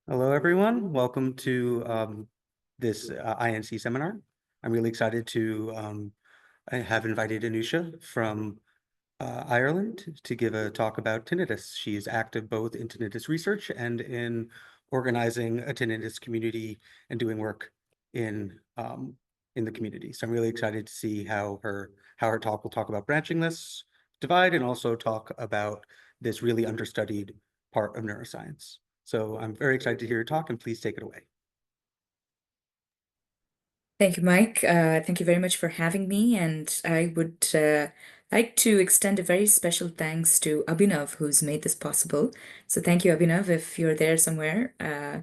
Hello, everyone. Welcome to this INC seminar. I'm really excited to I have invited Anusha from Ireland to give a talk about tinnitus. She is active both in tinnitus research and in organizing a tinnitus community and doing work in the community. So I'm really excited to see how her talk will talk about branching this divide and also talk about this really understudied part of neuroscience. So I'm very excited to hear your talk, and please take it away. Thank you, Mike. Thank you very much for having me. And I would like to extend a very special thanks to Abhinav, who's made this possible. So thank you, Abhinav, if you're there somewhere. Hello,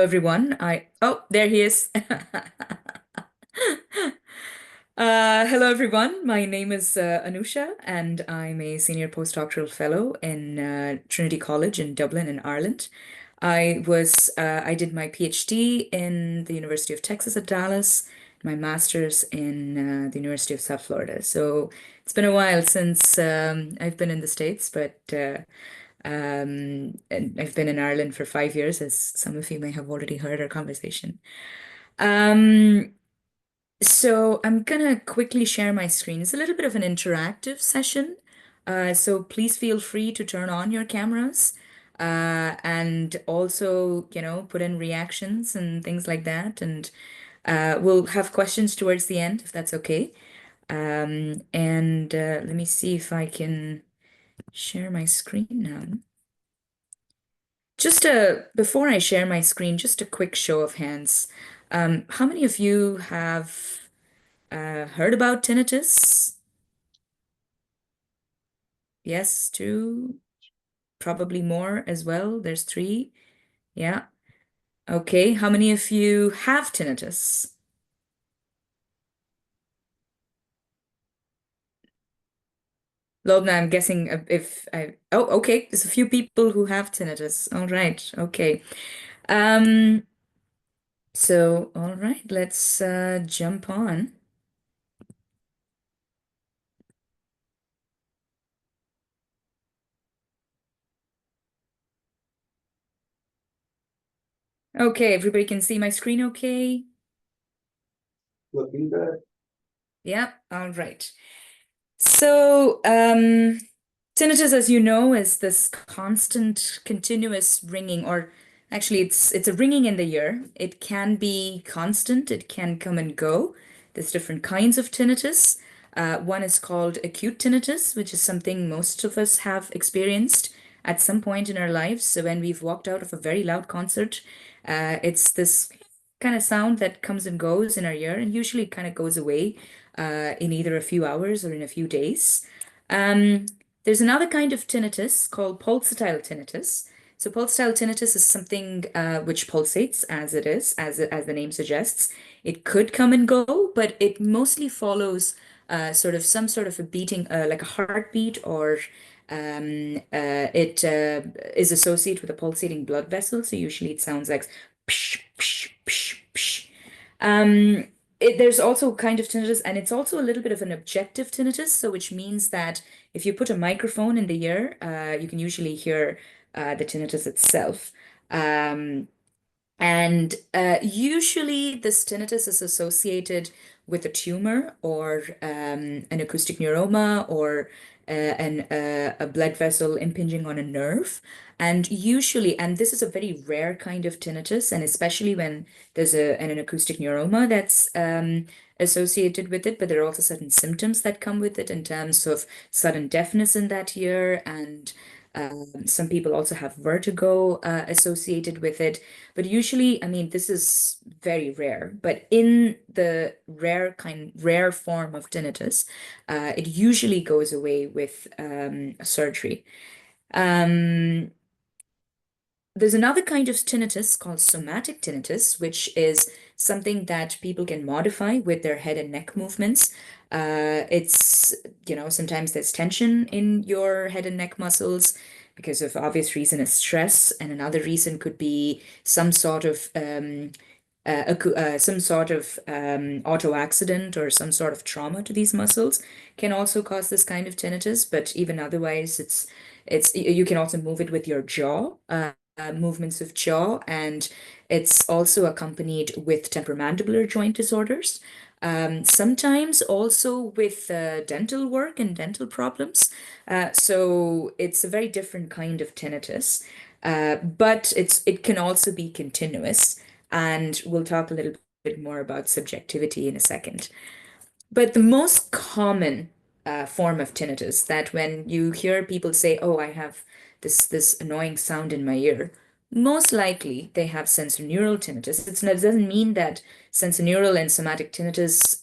everyone. Oh, there he is. Hello, everyone. My name is Anusha, and I'm a Senior Postdoctoral Fellow in Trinity College in Dublin, in Ireland. I did my PhD in the University of Texas at Dallas, my master's in the University of South Florida. So it's been a while since I've been in the States, but and I've been in Ireland for 5 years, as some of you may have already heard our conversation. Um, so I'm gonna quickly share my screen. It's a little bit of an interactive session. So please feel free to turn on your cameras and also, put in reactions and things like that. And we'll have questions towards the end, if that's okay. Let me see if I can share my screen now. Before I share my screen, just a quick show of hands. How many of you have heard about tinnitus? Yes, two, probably more as well. There's three. Yeah. Okay. How many of you have tinnitus? Lobna, I'm guessing oh, okay. There's a few people who have tinnitus. All right. Okay. Um, all right, let's jump on. Okay, everybody can see my screen okay? Looking good. Yeah, all right. Tinnitus, as you know, is this constant, continuous ringing, or actually, it's a ringing in the ear. It can be constant. It can come and go. There's different kinds of tinnitus. One is called acute tinnitus, which is something most of us have experienced at some point in our lives. So when we've walked out of a very loud concert, it's this kind of sound that comes and goes in our ear, and usually kind of goes away in either a few hours or in a few days. Um, there's another kind of tinnitus called pulsatile tinnitus. So pulsatile tinnitus is something which pulsates as it is, as the name suggests. It could come and go, but it mostly follows sort of some sort of a beating, like a heartbeat, or it is associated with a pulsating blood vessel. So usually it sounds like psh, psh, psh, psh. Um, there's also kind of tinnitus, and it's also a little bit of an objective tinnitus, so which means that if you put a microphone in the ear, you can usually hear the tinnitus itself. Um, Usually, this tinnitus is associated with a tumor or an acoustic neuroma or a blood vessel impinging on a nerve. And this is a very rare kind of tinnitus, and especially when there's an acoustic neuroma that's associated with it, but there are also certain symptoms that come with it in terms of sudden deafness in that ear, and some people also have vertigo associated with it. But usually, I mean, this is very rare, but in the rare form of tinnitus, it usually goes away with surgery. Um, there's another kind of tinnitus called somatic tinnitus, which is something that people can modify with their head and neck movements. Sometimes there's tension in your head and neck muscles because of obvious reason is stress, and another reason could be some sort of some sort of auto accident or some sort of trauma to these muscles can also cause this kind of tinnitus. But even otherwise, it's you can also move it with your jaw, movements of jaw, and it's also accompanied with temporomandibular joint disorders. Sometimes also with dental work and dental problems. So it's a very different kind of tinnitus, but it can also be continuous. And we'll talk a little bit more about subjectivity in a second. But the most common form of tinnitus, that when you hear people say, "Oh, I have this annoying sound in my ear," most likely they have sensorineural tinnitus. It doesn't mean that sensorineural and somatic tinnitus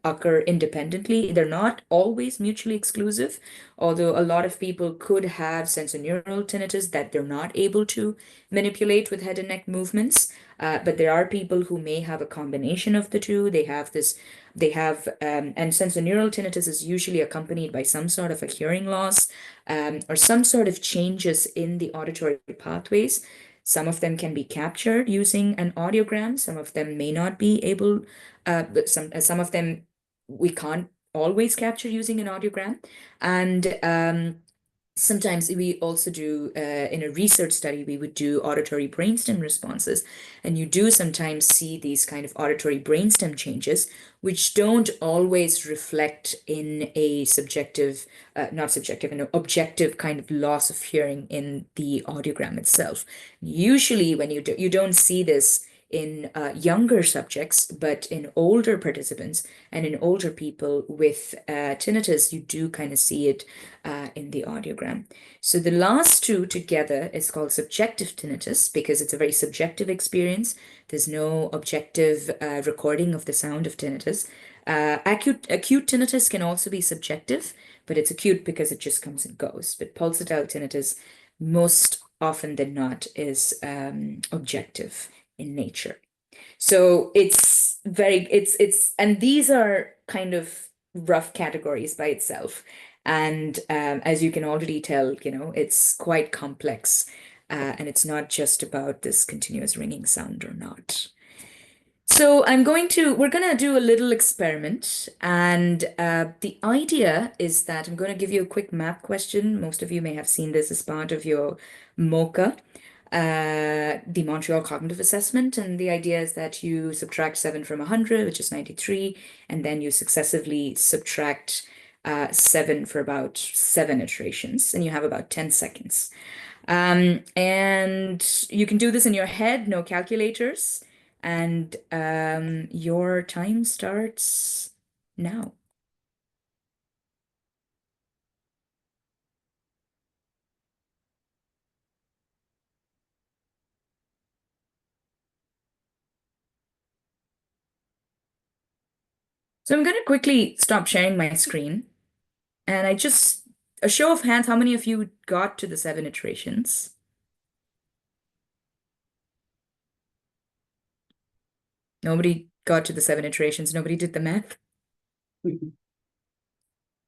occur independently. They're not always mutually exclusive, although a lot of people could have sensorineural tinnitus that they're not able to manipulate with head and neck movements. But there are people who may have a combination of the two. And sensorineural tinnitus is usually accompanied by some sort of a hearing loss, or some sort of changes in the auditory pathways. Some of them can be captured using an audiogram. Some of them may not be able, but some of them we can't always capture using an audiogram. And sometimes we also do, in a research study, we would do auditory brainstem responses. And you do sometimes see these kind of auditory brainstem changes, which don't always reflect in a subjective, not subjective, an objective kind of loss of hearing in the audiogram itself. Usually when you don't see this in younger subjects, but in older participants and in older people with tinnitus, you do kind of see it in the audiogram. So the last two together is called subjective tinnitus because it's a very subjective experience. There's no objective recording of the sound of tinnitus. Acute tinnitus can also be subjective, but it's acute because it just comes and goes. But pulsatile tinnitus, most often than not, is objective in nature. So and these are kind of rough categories by itself. And as you can already tell, it's quite complex. And it's not just about this continuous ringing sound or not. So we're going to do a little experiment. And the idea is that I'm going to give you a quick math question. Most of you may have seen this as part of your MOCA, the Montreal Cognitive Assessment. And the idea is that you subtract 7 from 100, which is 93, and then you successively subtract 7 for about 7 iterations, and you have about 10 seconds. And you can do this in your head, no calculators. And your time starts now. So I'm going to quickly stop sharing my screen. And a show of hands, how many of you got to the 7 iterations? Nobody got to the 7 iterations. Nobody did the math.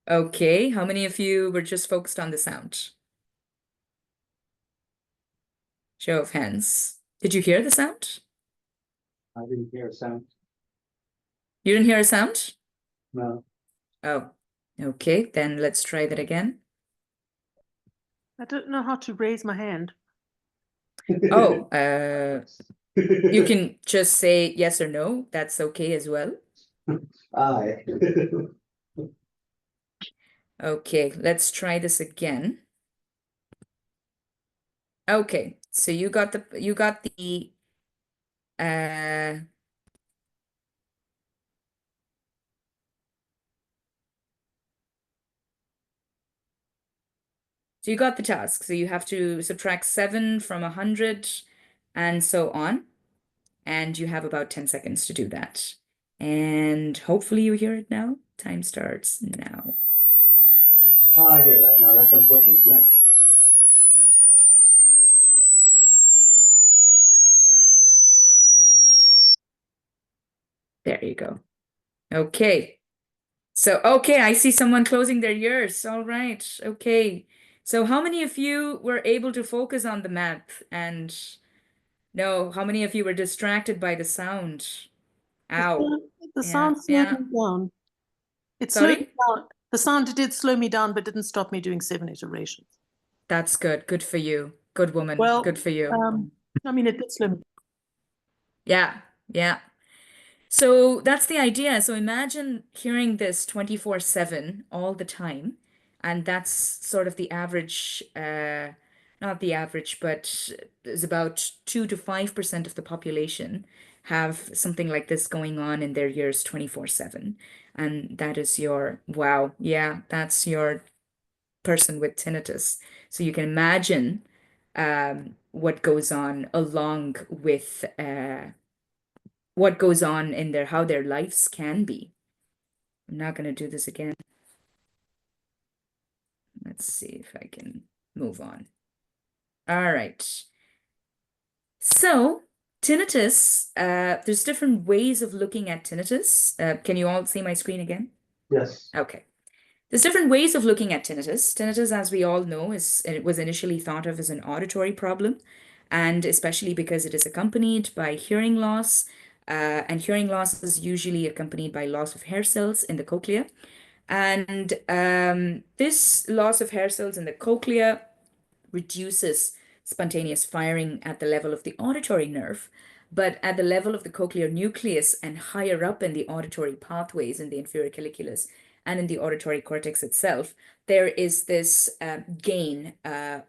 Okay, how many of you were just focused on the sound? Show of hands. Did you hear the sound? I didn't hear a sound. You didn't hear a sound? No. Oh, okay, then let's try that again. I don't know how to raise my hand. Oh, you can just say yes or no. That's okay as well. Aye. Okay, let's try this again. Okay, so you got the so you got the task. So you have to subtract 7 from 100 and so on. And you have about 10 seconds to do that. And hopefully you hear it now. Time starts now. Oh, I hear that now. That's unpleasant, yeah. There you go. Okay. So, okay, I see someone closing their ears. All right. Okay. So how many of you were able to focus on the math and No, how many of you were distracted by the sound? Ow. The Yeah, sound slowed yeah. me down. It slowed me Sorry? down. The sound did slow me down, but didn't stop me doing 7 iterations. That's good. Good for you. Good woman. Well, Good for you. I mean, it did slow me. Yeah, yeah. So that's the idea. So imagine hearing this 24/7 all the time. And that's sort of the average, not the average, but is about 2 to 5% of the population have something like this going on in their ears 24/7. And that is your, wow, yeah, that's your person with tinnitus. So you can imagine what goes on along with what goes on in their how their lives can be. I'm not going to do this again. Let's see if I can move on. All right. So tinnitus, there's different ways of looking at tinnitus. Can you all see my screen again? Yes. Okay. There's different ways of looking at tinnitus. Tinnitus, as we all know, it was initially thought of as an auditory problem, and especially because it is accompanied by hearing loss, and hearing loss is usually accompanied by loss of hair cells in the cochlea. And this loss of hair cells in the cochlea reduces spontaneous firing at the level of the auditory nerve, but at the level of the cochlear nucleus and higher up in the auditory pathways in the inferior colliculus and in the auditory cortex itself, there is this gain,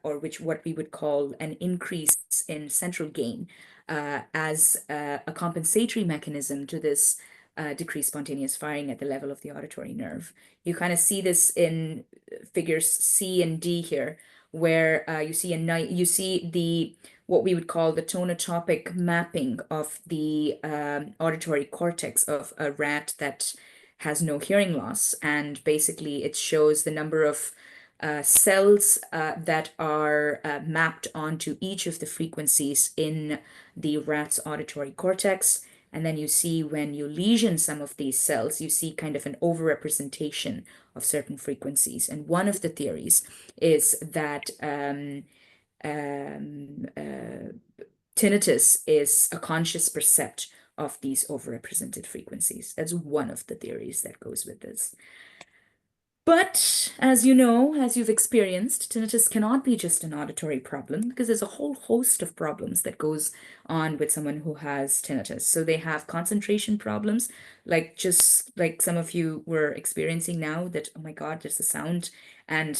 or which what we would call an increase in central gain, as a compensatory mechanism to this decreased spontaneous firing at the level of the auditory nerve. You kind of see this in figures C and D here, where you see the what we would call the tonotopic mapping of the auditory cortex of a rat that has no hearing loss, and basically it shows the number of cells that are mapped onto each of the frequencies in the rat's auditory cortex. And then you see when you lesion some of these cells, you see kind of an overrepresentation of certain frequencies. And one of the theories is that tinnitus is a conscious percept of these overrepresented frequencies. That's one of the theories that goes with this. But as you know, as you've experienced, tinnitus cannot be just an auditory problem because there's a whole host of problems that goes on with someone who has tinnitus. So they have concentration problems, like just like some of you were experiencing now that, oh my God, there's a sound. And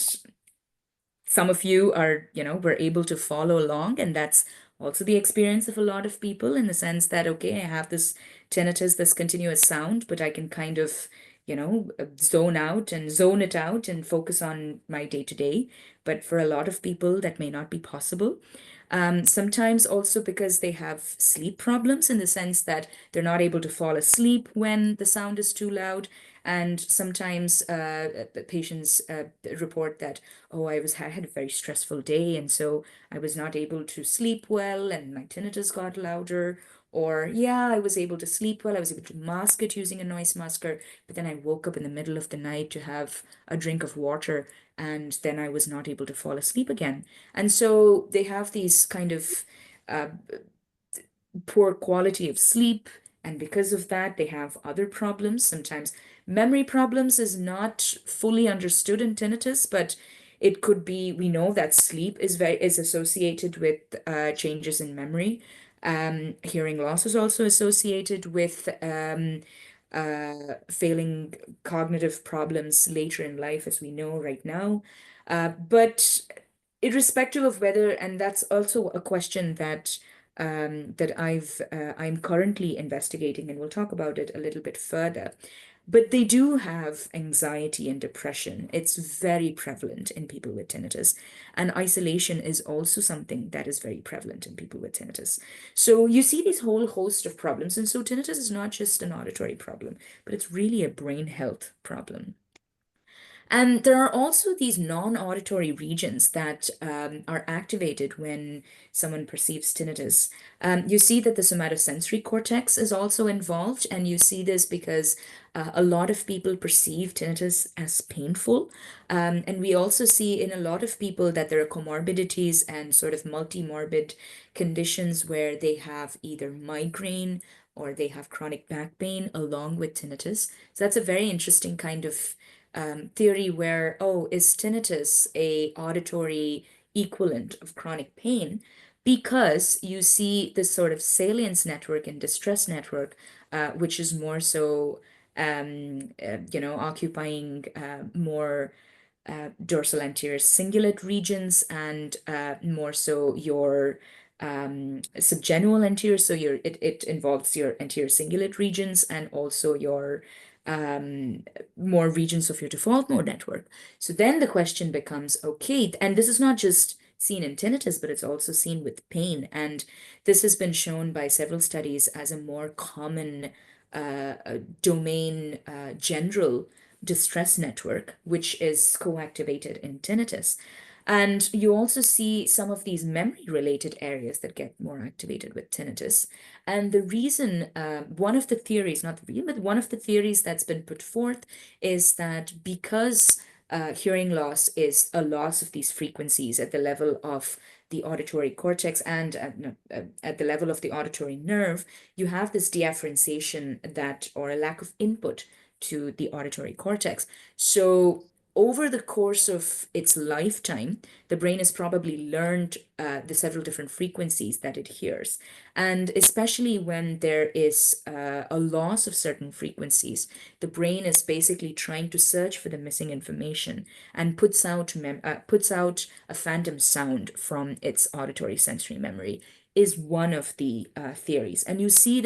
some of you are, were able to follow along, and that's also the experience of a lot of people in the sense that, okay, I have this tinnitus, this continuous sound, but I can kind of, zone out and zone it out and focus on my day to day. But for a lot of people, that may not be possible. Sometimes also because they have sleep problems in the sense that they're not able to fall asleep when the sound is too loud. And sometimes patients report that, oh, I had a very stressful day, and so I was not able to sleep well, and my tinnitus got louder. Or, yeah, I was able to sleep well, I was able to mask it using a noise masker, but then I woke up in the middle of the night to have a drink of water, and then I was not able to fall asleep again. And so they have these kind of uh, poor quality of sleep. And because of that, they have other problems. Sometimes memory problems is not fully understood in tinnitus, but it could be, we know that sleep is associated with changes in memory. Hearing loss is also associated with failing cognitive problems later in life, as we know right now. But irrespective of whether, and that's also a question that I'm currently investigating, and we'll talk about it a little bit further. But they do have anxiety and depression. It's very prevalent in people with tinnitus. And isolation is also something that is very prevalent in people with tinnitus. So you see this whole host of problems. And so tinnitus is not just an auditory problem, but it's really a brain health problem. And there are also these non-auditory regions that are activated when someone perceives tinnitus. You see that the somatosensory cortex is also involved, and you see this because a lot of people perceive tinnitus as painful. And we also see in a lot of people that there are comorbidities and sort of multi-morbid conditions where they have either migraine or they have chronic back pain along with tinnitus. So that's a very interesting kind of theory where, oh, is tinnitus a auditory equivalent of chronic pain? Because you see this sort of salience network and distress network, which is more so, occupying more dorsal anterior cingulate regions and more so your subgenual anterior. So it involves your anterior cingulate regions and also your more regions of your default mode network. So then the question becomes, okay, and this is not just seen in tinnitus, but it's also seen with pain. And this has been shown by several studies as a more common domain general distress network, which is co-activated in tinnitus. And you also see some of these memory-related areas that get more activated with tinnitus. And the reason, one of the theories, not the reason, but one of the theories that's been put forth is that because hearing loss is a loss of these frequencies at the level of the auditory cortex and at the level of the auditory nerve, you have this deafferentiation that, or a lack of input to the auditory cortex. So over the course of its lifetime, the brain has probably learned the several different frequencies that it hears. And especially when there is a loss of certain frequencies, the brain is basically trying to search for the missing information and puts out a phantom sound from its auditory sensory memory is one of the theories. And you see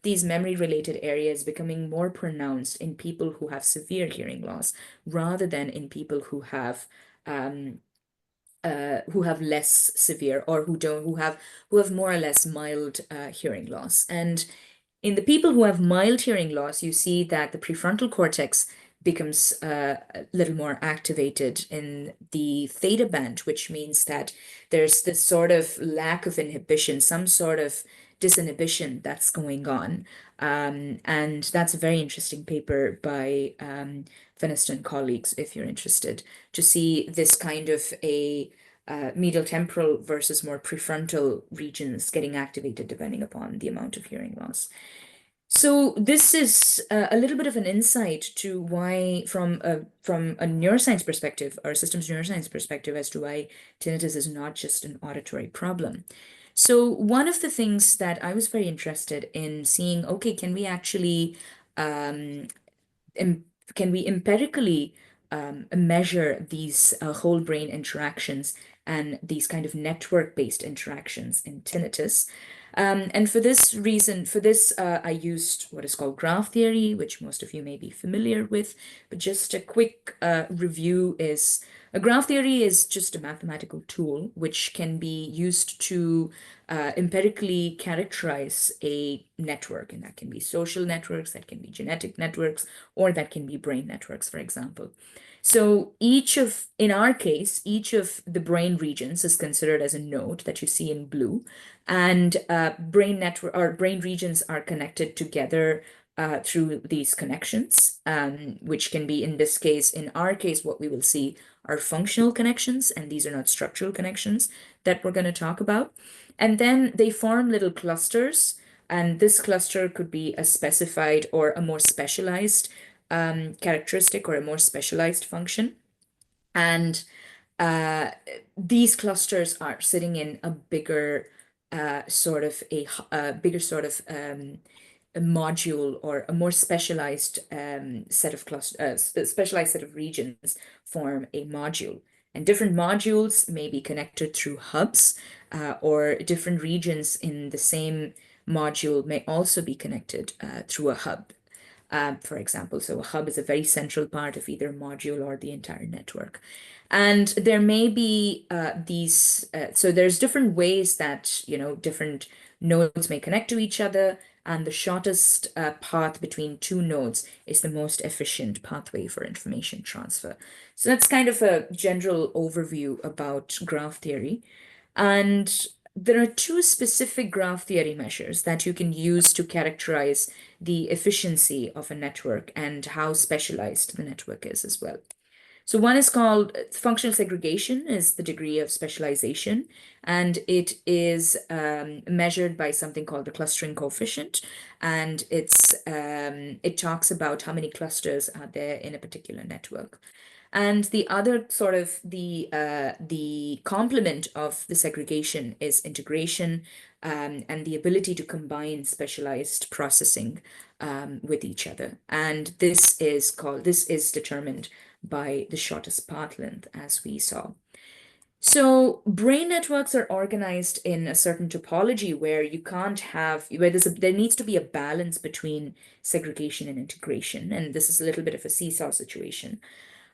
these memory-related areas becoming more pronounced in people who have severe hearing loss rather than in people who have less severe or who have more or less mild hearing loss. And in the people who have mild hearing loss, you see that the prefrontal cortex becomes a little more activated in the theta band, which means that there's this sort of lack of inhibition, some sort of disinhibition that's going on. And that's a very interesting paper by Fennister and colleagues, if you're interested, to see this kind of a medial temporal versus more prefrontal regions getting activated depending upon the amount of hearing loss. So this is a little bit of an insight to why, from a neuroscience perspective, or a systems neuroscience perspective, as to why tinnitus is not just an auditory problem. So one of the things that I was very interested in seeing, okay, can we actually can we empirically measure these whole brain interactions and these kind of network-based interactions in tinnitus? And for this reason, I used what is called graph theory, which most of you may be familiar with. But just a quick review is, a graph theory is just a mathematical tool which can be used to empirically characterize a network. And that can be social networks, that can be genetic networks, or that can be brain networks, for example. So in our case, each of the brain regions is considered as a node that you see in blue, and brain regions are connected together through these connections, which can be, in our case, what we will see are functional connections, and these are not structural connections that we're going to talk about. And then they form little clusters, and this cluster could be a specified or a more specialized characteristic or a more specialized function. And these clusters are sitting in a bigger sort of a bigger sort of a module or a more specialized set of regions form a module. And different modules may be connected through hubs, or different regions in the same module may also be connected through a hub. for example. So a hub is a very central part of either a module or the entire network. And there may be so there's different ways that, different nodes may connect to each other, and the shortest path between two nodes is the most efficient pathway for information transfer. So that's kind of a general overview about graph theory. And there are two specific graph theory measures that you can use to characterize the efficiency of a network and how specialized the network is as well. So one is called functional segregation, is the degree of specialization, and it is measured by something called the clustering coefficient, and it talks about how many clusters are there in a particular network. And the other sort of the complement of the segregation is integration, and the ability to combine specialized processing with each other. And this is determined by the shortest path length, as we saw. So brain networks are organized in a certain topology where you can't have, where there needs to be a balance between segregation and integration. And this is a little bit of a seesaw situation.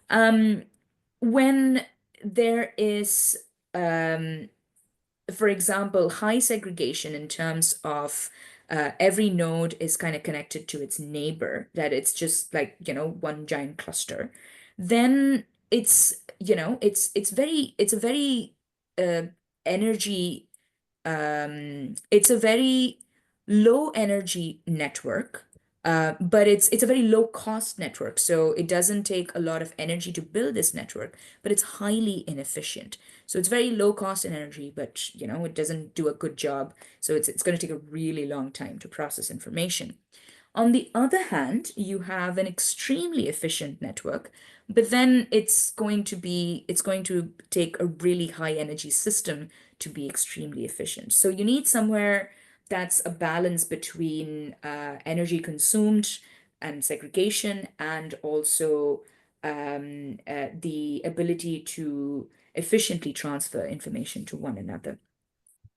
When there is, for example, high segregation in terms of every node is kind of connected to its neighbor, that it's just like, one giant cluster, then it's a very energy it's a very low energy network, but it's a very low cost network. So it doesn't take a lot of energy to build this network, but it's highly inefficient. So it's very low cost in energy, but it doesn't do a good job. So it's going to take a really long time to process information. On the other hand, you have an extremely efficient network, but then it's going to take a really high energy system to be extremely efficient. So you need somewhere that's a balance between energy consumed and segregation, and also the ability to efficiently transfer information to one another.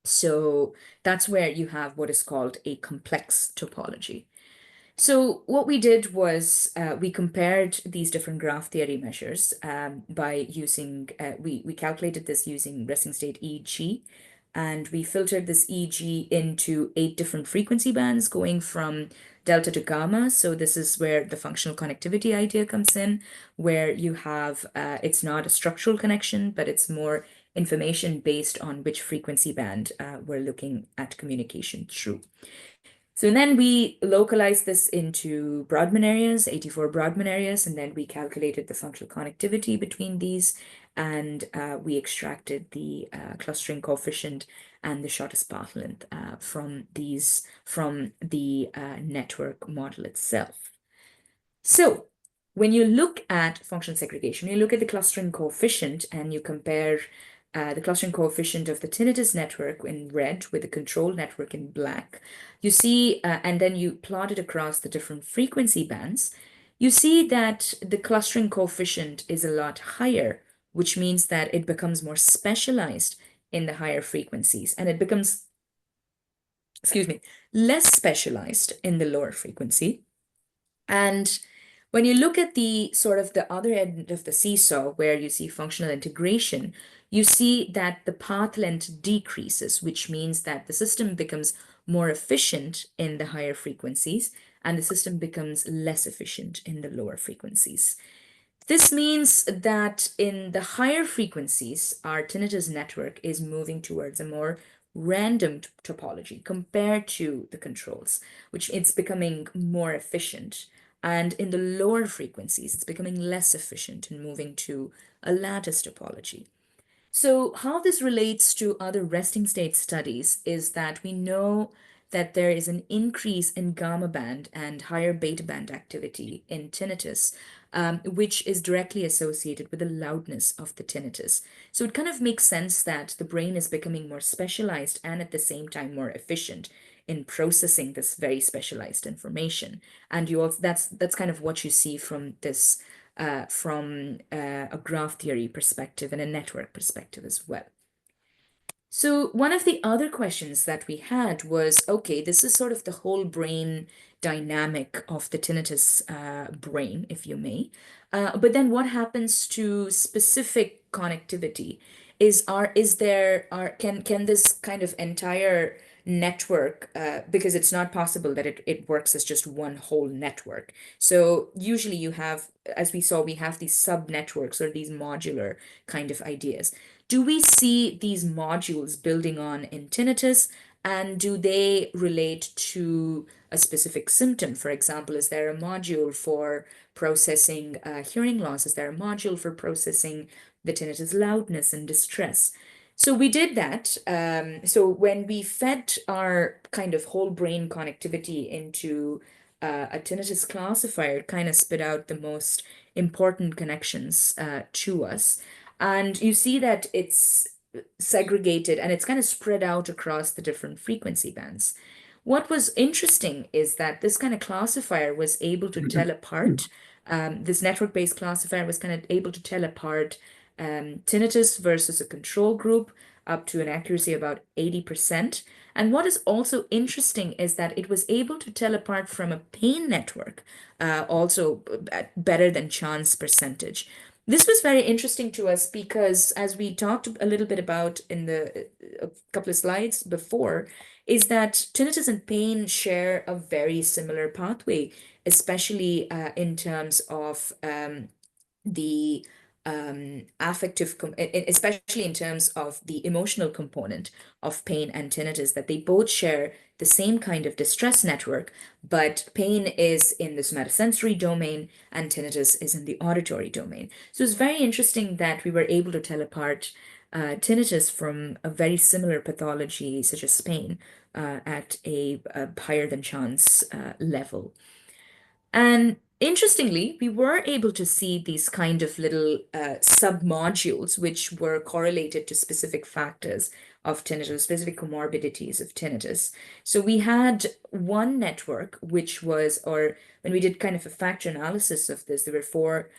So that's where you have what is called a complex topology. So what we did was we compared these different graph theory measures by using, we calculated this using resting state EEG, and we filtered this EEG into 8 different frequency bands going from delta to gamma. So this is where the functional connectivity idea comes in, where you have, it's not a structural connection, but it's more information based on which frequency band we're looking at communication through. So then we localized this into Brodmann areas, 84 Brodmann areas, and then we calculated the functional connectivity between these, and we extracted the clustering coefficient and the shortest path length from the network model itself. So when you look at functional segregation, you look at the clustering coefficient and you compare the clustering coefficient of the tinnitus network in red with the control network in black, you see, and then you plot it across the different frequency bands, you see that the clustering coefficient is a lot higher, which means that it becomes more specialized in the higher frequencies, and it becomes, less specialized in the lower frequency. And when you look at the sort of the other end of the seesaw, where you see functional integration, you see that the path length decreases, which means that the system becomes more efficient in the higher frequencies, and the system becomes less efficient in the lower frequencies. This means that in the higher frequencies, our tinnitus network is moving towards a more random topology compared to the controls, which it's becoming more efficient. And in the lower frequencies, it's becoming less efficient and moving to a lattice topology. So how this relates to other resting state studies is that we know that there is an increase in gamma band and higher beta band activity in tinnitus, which is directly associated with the loudness of the tinnitus. So it kind of makes sense that the brain is becoming more specialized and at the same time more efficient in processing this very specialized information. And you also, that's kind of what you see from this from a graph theory perspective and a network perspective as well. So one of the other questions that we had was, okay, this is sort of the whole brain dynamic of the tinnitus brain, if you may. But then what happens to specific connectivity? Can this kind of entire network, because it's not possible that it works as just one whole network. So usually you have, as we saw, we have these sub networks or these modular kind of ideas. Do we see these modules building on in tinnitus, and do they relate to a specific symptom? For example, is there a module for processing hearing loss? Is there a module for processing the tinnitus loudness and distress? So we did that. So when we fed our kind of whole brain connectivity into a tinnitus classifier, it kind of spit out the most important connections to us. And you see that it's segregated and it's kind of spread out across the different frequency bands. What was interesting is that this kind of classifier was able to tell apart, this network-based classifier was kind of able to tell apart tinnitus versus a control group up to an accuracy of about 80%. And what is also interesting is that it was able to tell apart from a pain network, also better than chance percentage. This was very interesting to us because, as we talked a little bit about in a couple of slides before, is that tinnitus and pain share a very similar pathway, especially in terms of the especially in terms of the emotional component of pain and tinnitus, that they both share the same kind of distress network, but pain is in the somatosensory domain and tinnitus is in the auditory domain. So it's very interesting that we were able to tell apart tinnitus from a very similar pathology such as pain at a higher than chance level. And interestingly, we were able to see these kind of little sub-modules which were correlated to specific factors of tinnitus, specific comorbidities of tinnitus. So we had one network which was, or when we did kind of a factor analysis of this, there were four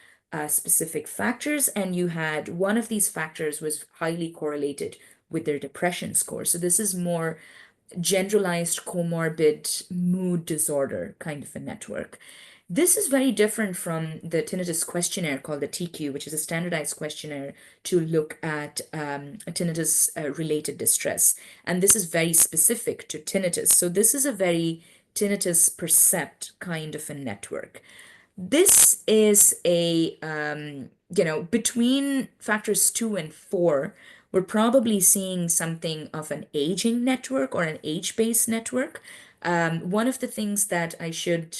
specific factors, and you had one of these factors was highly correlated with their depression score. So this is more generalized comorbid mood disorder kind of a network. This is very different from the tinnitus questionnaire called the TQ, which is a standardized questionnaire to look at tinnitus related distress. And this is very specific to tinnitus. So this is a very tinnitus percept kind of a network. This is between factors 2 and 4, we're probably seeing something of an aging network or an age-based network. One of the things that I should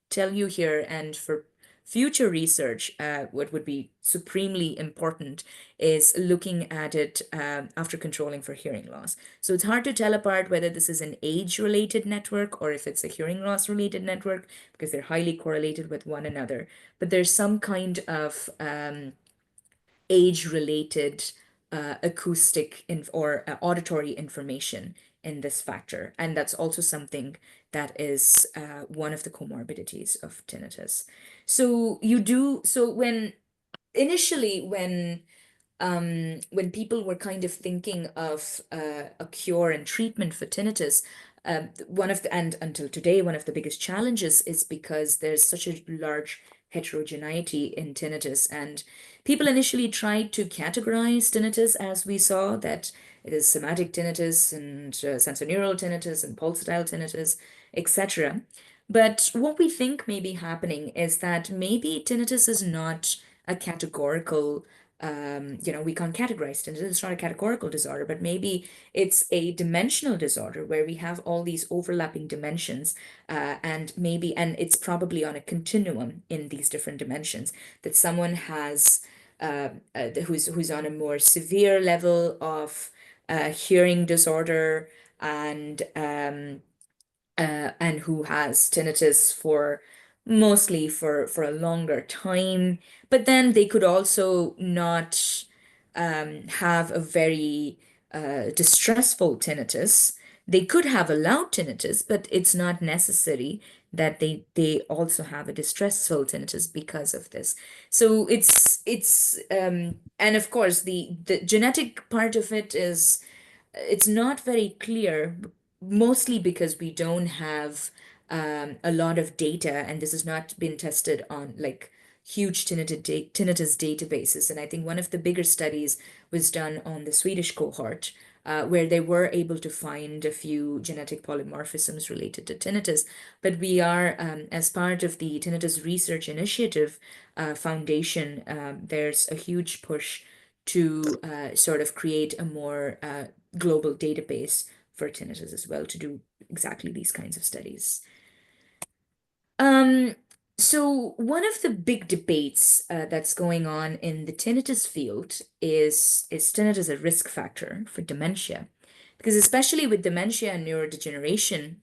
tell you here, and for future research, what would be supremely important is looking at it after controlling for hearing loss. So it's hard to tell apart whether this is an age-related network or if it's a hearing loss-related network because they're highly correlated with one another. But there's some kind of age-related acoustic or auditory information in this factor. And that's also something that is one of the comorbidities of tinnitus. So initially when people were kind of thinking of a cure and treatment for tinnitus, and until today, one of the biggest challenges is because there's such a large heterogeneity in tinnitus. And people initially tried to categorize tinnitus, as we saw, that it is somatic tinnitus and sensorineural tinnitus and pulsatile tinnitus, etc. But what we think may be happening is that maybe tinnitus is not a categorical we can't categorize tinnitus. It's not a categorical disorder, but maybe it's a dimensional disorder where we have all these overlapping dimensions, and it's probably on a continuum in these different dimensions, that someone has who's on a more severe level of hearing disorder and who has tinnitus for mostly for a longer time, but then they could also not have a very distressful tinnitus. They could have a loud tinnitus, but it's not necessary that they also have a distressful tinnitus because of this. So it's and of course the genetic part of it is it's not very clear, mostly because we don't have a lot of data, and this has not been tested on like huge tinnitus databases. And I think one of the bigger studies was done on the Swedish cohort, where they were able to find a few genetic polymorphisms related to tinnitus. But we are, as part of the Tinnitus Research Initiative Foundation, there's a huge push to sort of create a more global database for tinnitus as well, to do exactly these kinds of studies. Um, so one of the big debates that's going on in the tinnitus field is tinnitus a risk factor for dementia? Because especially with dementia and neurodegeneration,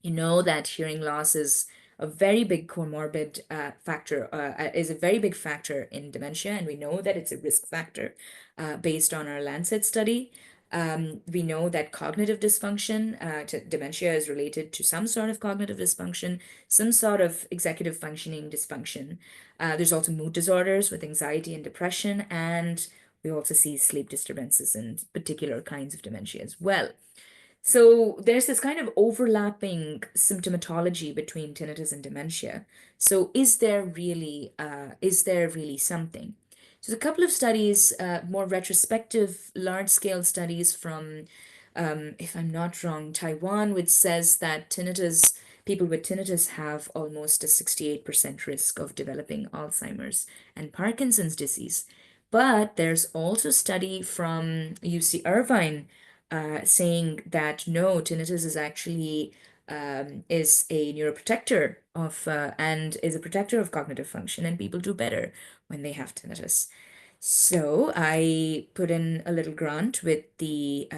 you know that hearing loss is a very big comorbid factor, is a very big factor in dementia, and we know that it's a risk factor based on our Lancet study. We know that cognitive dysfunction to dementia is related to some sort of cognitive dysfunction, some sort of executive functioning dysfunction. There's also mood disorders with anxiety and depression, and we also see sleep disturbances in particular kinds of dementia as well. So there's this kind of overlapping symptomatology between tinnitus and dementia. So is there really something? So a couple of studies, more retrospective, large-scale studies from, if I'm not wrong, Taiwan, which says that people with tinnitus have almost a 68% risk of developing Alzheimer's and Parkinson's disease. But there's also a study from UC Irvine saying that no, tinnitus is actually is a neuroprotector of and is a protector of cognitive function, and people do better when they have tinnitus. So I put in a little grant with the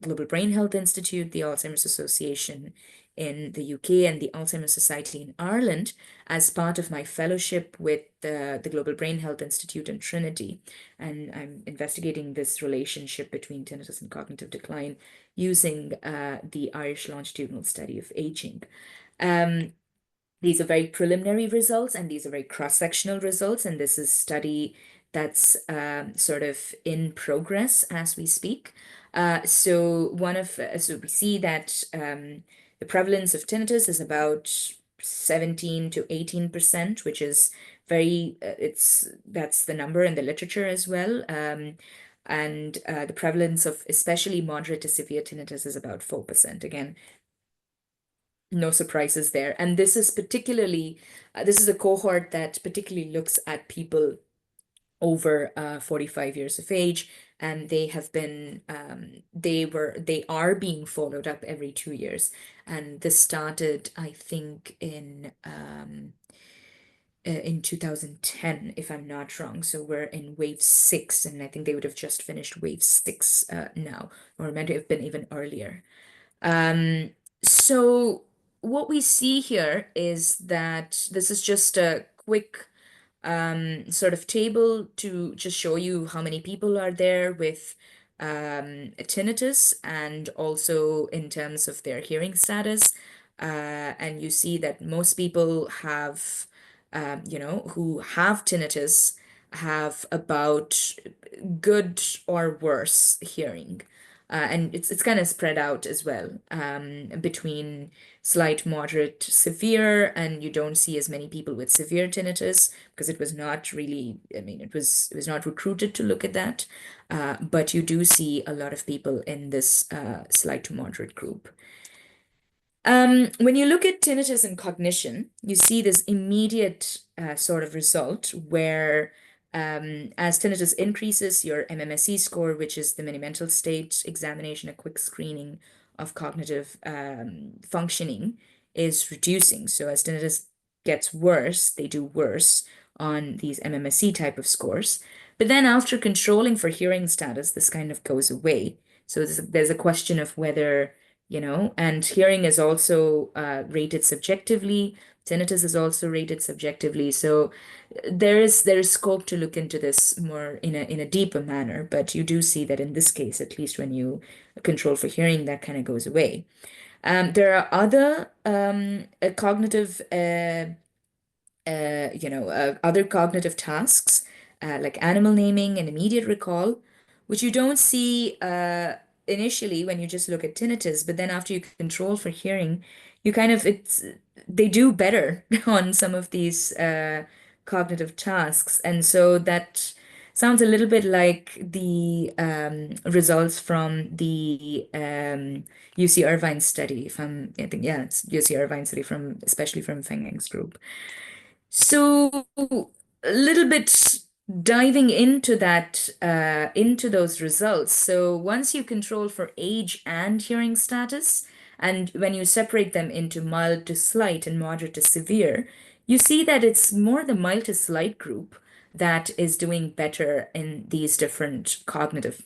Global Brain Health Institute, the Alzheimer's Association in the UK, and the Alzheimer's Society in Ireland as part of my fellowship with the Global Brain Health Institute and Trinity. And I'm investigating this relationship between tinnitus and cognitive decline using the Irish longitudinal study of aging. These are very preliminary results, and these are very cross-sectional results, and this is study that's sort of in progress as we speak. So we see that the prevalence of tinnitus is about 17 to 18%, which is that's the number in the literature as well. And the prevalence of especially moderate to severe tinnitus is about 4%. Again, no surprises there. And this is this is a cohort that particularly looks at people over 45 years of age, and they are being followed up every 2 years. And this started, I think, in 2010, if I'm not wrong. So we're in wave 6, and I think they would have just finished wave 6 now, or meant to have been even earlier. So what we see here is that this is just a quick sort of table to just show you how many people are there with tinnitus, and also in terms of their hearing status. And you see that most people have, who have tinnitus have about good or worse hearing. And it's kind of spread out as well between slight, moderate, severe, and you don't see as many people with severe tinnitus because it was not really, it was not recruited to look at that. But you do see a lot of people in this slight to moderate group. When you look at tinnitus and cognition, you see this immediate sort of result where as tinnitus increases, your MMSE score, which is the mini mental state examination, a quick screening of cognitive functioning, is reducing. So as tinnitus gets worse, they do worse on these MMSE type of scores. But then after controlling for hearing status, this kind of goes away. So there's a question of whether, and hearing is also rated subjectively. Tinnitus is also rated subjectively. So there is scope to look into this more in a deeper manner, but you do see that in this case, at least when you control for hearing, that kind of goes away. There are other cognitive other cognitive tasks like animal naming and immediate recall, which you don't see initially when you just look at tinnitus, but then after you control for hearing, you kind of they do better on some of these cognitive tasks. And so that sounds a little bit like the results from the UC Irvine study I think, yeah, it's UC Irvine study especially from Feng Eng's group. So a little bit diving into that, into those results. So once you control for age and hearing status, and when you separate them into mild to slight and moderate to severe, you see that it's more the mild to slight group that is doing better in these different cognitive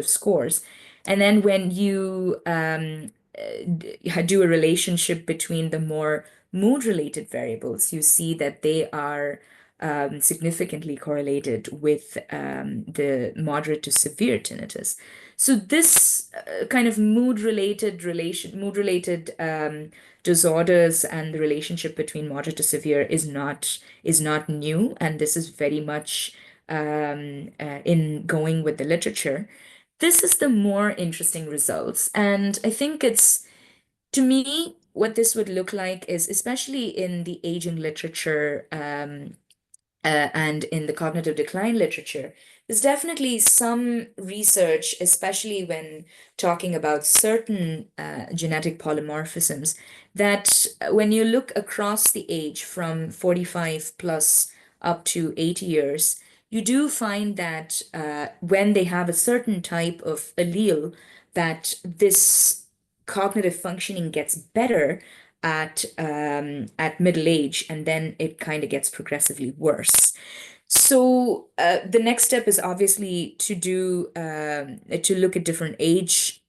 scores. And then when you do a relationship between the more mood-related variables, you see that they are significantly correlated with the moderate to severe tinnitus. So this kind of mood-related disorders and the relationship between moderate to severe is not new, and this is very much in going with the literature. This is the more interesting results, and I think it's, to me, what this would look like is, especially in the aging literature and in the cognitive decline literature, there's definitely some research, especially when talking about certain genetic polymorphisms, that when you look across the age from 45 plus up to 80 years, you do find that when they have a certain type of allele, that this cognitive functioning gets better at middle age, and then it kind of gets progressively worse. So the next step is obviously to look at different age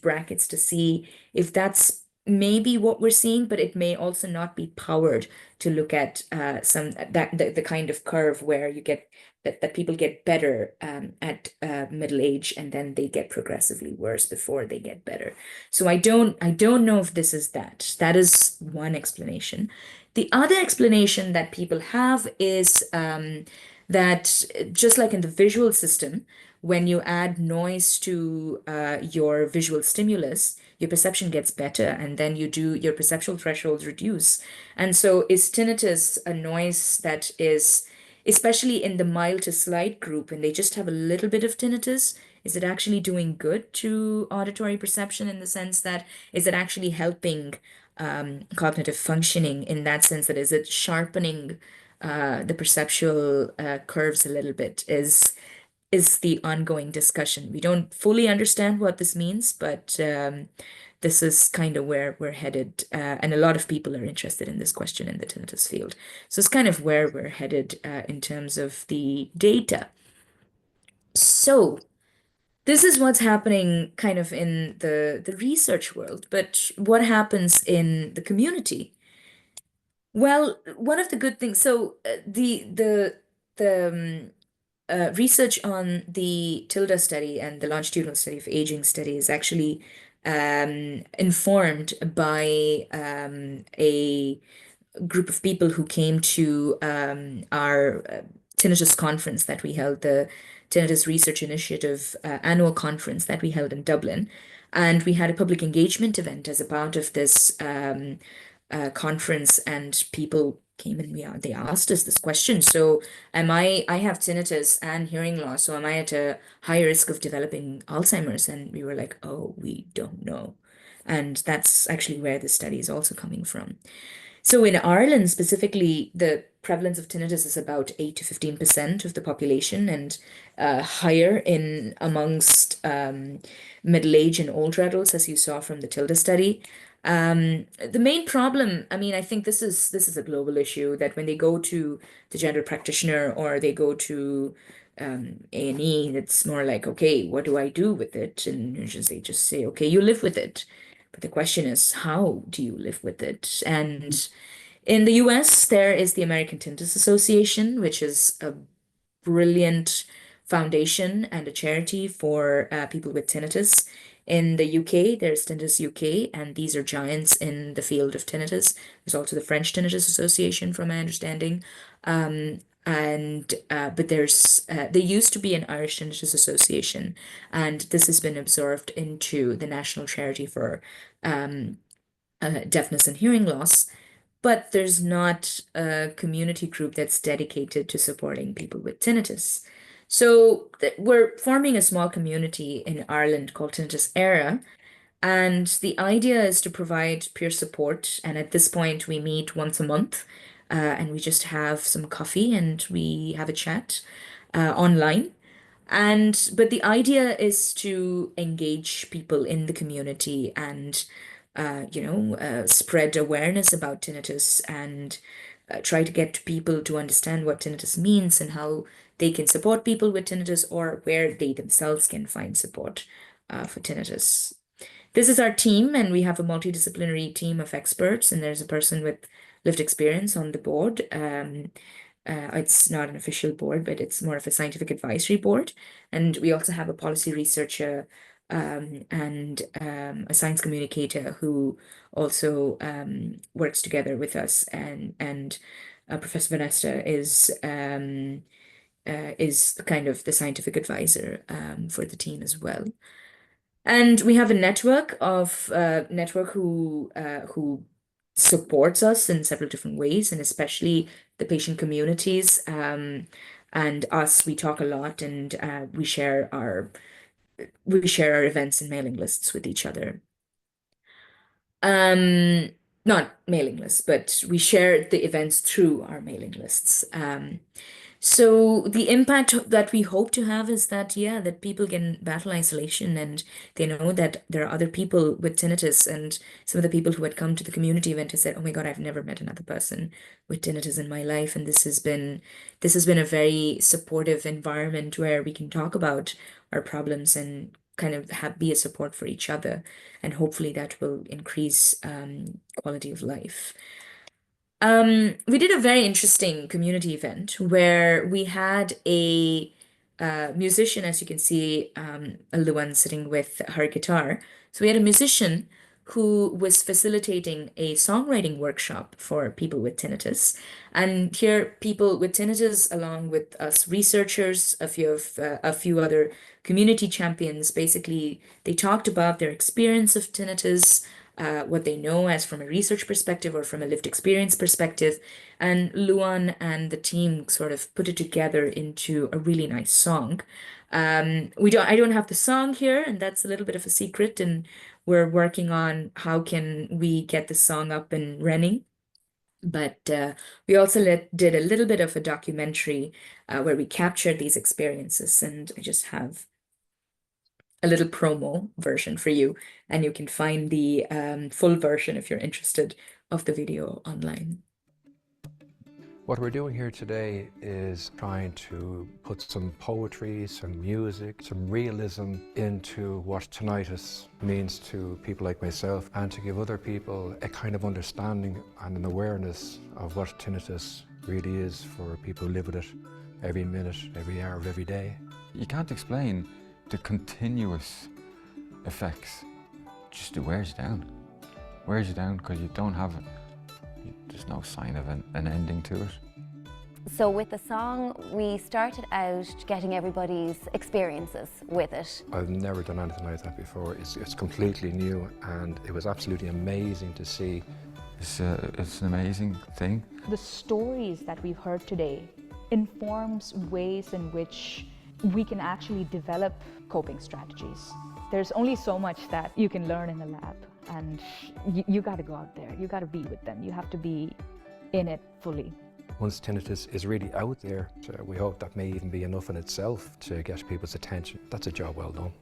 brackets to see if that's maybe what we're seeing, but it may also not be powered to look at the kind of curve where you get that people get better at middle age, and then they get progressively worse before they get better. So I don't know if this is that. That is one explanation. The other explanation that people have is that just like in the visual system, when you add noise to your visual stimulus, your perception gets better, and then your perceptual thresholds reduce. And so is tinnitus a noise that is, especially in the mild to slight group, and they just have a little bit of tinnitus, is it actually doing good to auditory perception, in the sense that is it actually helping cognitive functioning, in that sense, that is it sharpening the perceptual curves a little bit, is the ongoing discussion. We don't fully understand what this means, but this is kind of where we're headed. And a lot of people are interested in this question in the tinnitus field. So it's kind of where we're headed in terms of the data. So this is what's happening kind of in the research world, but what happens in the community? Well, one of the good things, so the research on the TILDA study and the longitudinal study of aging study is actually informed by a group of people who came to our tinnitus conference that we held, the Tinnitus Research Initiative annual conference that we held in Dublin. And we had a public engagement event as a part of this conference, and people came and they asked us this question. So I have tinnitus and hearing loss, so am I at a higher risk of developing Alzheimer's? And we were like, oh, we don't know. And that's actually where the study is also coming from. So in Ireland specifically, the prevalence of tinnitus is about 8 to 15% of the population, and higher in amongst middle age and older adults, as you saw from the TILDA study. The main problem, I mean, I think this is a global issue, that when they go to the general practitioner or they go to A&E, it's more like, okay, what do I do with it? And they just say, okay, you live with it. But the question is, how do you live with it? And in the US, there is the American Tinnitus Association, which is a brilliant foundation and a charity for people with tinnitus. In the UK, there's Tinnitus UK, and these are giants in the field of tinnitus. There's also the French Tinnitus Association, from my understanding. And but there used to be an Irish Tinnitus Association, and this has been absorbed into the National Charity for Deafness and Hearing Loss. But there's not a community group that's dedicated to supporting people with tinnitus. So we're forming a small community in Ireland called Tinnitus Éire, and the idea is to provide peer support. And at this point, we meet once a month, and we just have some coffee and we have a chat online. But the idea is to engage people in the community and, spread awareness about tinnitus and try to get people to understand what tinnitus means and how they can support people with tinnitus or where they themselves can find support for tinnitus. This is our team, and we have a multidisciplinary team of experts, and there's a person with lived experience on the board. It's not an official board, but it's more of a scientific advisory board. And we also have a policy researcher and a science communicator who also works together with us. And Professor Vanessa is kind of the scientific advisor for the team as well. And we have a network who supports us in several different ways, and especially the patient communities. And us, we talk a lot, and we share our events and mailing lists with each other. Not mailing lists, but we share the events through our mailing lists. So the impact that we hope to have is that, yeah, that people can battle isolation and they know that there are other people with tinnitus. And some of the people who had come to the community event have said, oh my God, I've never met another person with tinnitus in my life. And this has been a very supportive environment where we can talk about our problems and kind of be a support for each other. And hopefully that will increase quality of life. We did a very interesting community event where we had a musician, as you can see, Luan sitting with her guitar. So we had a musician who was facilitating a songwriting workshop for people with tinnitus. And here, people with tinnitus, along with us researchers, a few other community champions, basically, they talked about their experience of tinnitus, what they know as from a research perspective or from a lived experience perspective. And Luan and the team sort of put it together into a really nice song. I don't have the song here, and that's a little bit of a secret. And we're working on how can we get the song up and running. But we also did a little bit of a documentary where we captured these experiences, and I just have a little promo version for you, and you can find the full version if you're interested of the video online. What we're doing here today is trying to put some poetry, some music, some realism into what tinnitus means to people like myself, and to give other people a kind of understanding and an awareness of what tinnitus really is for people who live with it every minute, every hour of every day. You can't explain the continuous effects. Just it wears you down. Wears you down because you don't have it. There's no sign of an ending to it. So with the song, we started out getting everybody's experiences with it. I've never done anything like that before. It's completely new, and it was absolutely amazing to see. It's an amazing thing. The stories that we've heard today informs ways in which we can actually develop coping strategies. There's only so much that you can learn in the lab, and you got to go out there. You got to be with them. You have to be in it fully. Once tinnitus is really out there, we hope that may even be enough in itself to get people's attention. That's a job well done.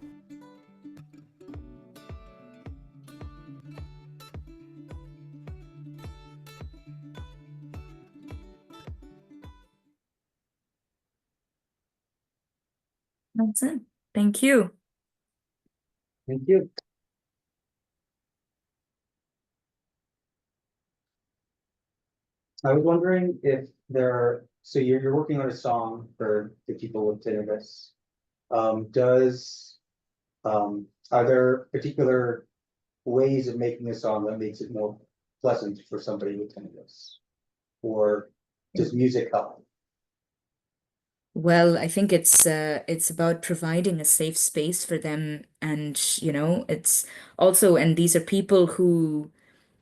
That's it. Thank you. Thank you. I was wondering if so you're working on a song for the people with tinnitus. Are there particular ways of making a song that makes it more pleasant for somebody with tinnitus? Or does music help? Well, I think it's about providing a safe space for them, and it's also, and these are people who